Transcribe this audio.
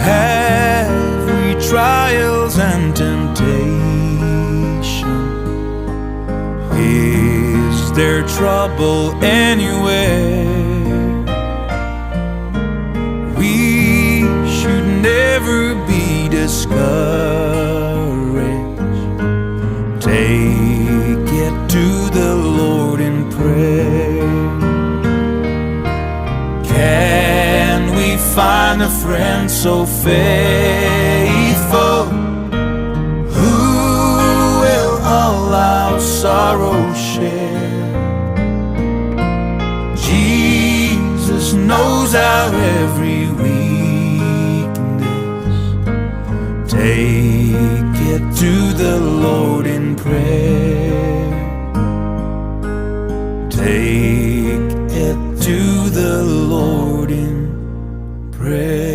Have we trials and temptation? Is there trouble anywhere? We should never be discouraged. Take it to the Lord in prayer. Can we find a friend so faithful, who will all our sorrow share? Jesus knows our every weakness. Take it to the Lord in prayer. Take it to the Lord in prayer.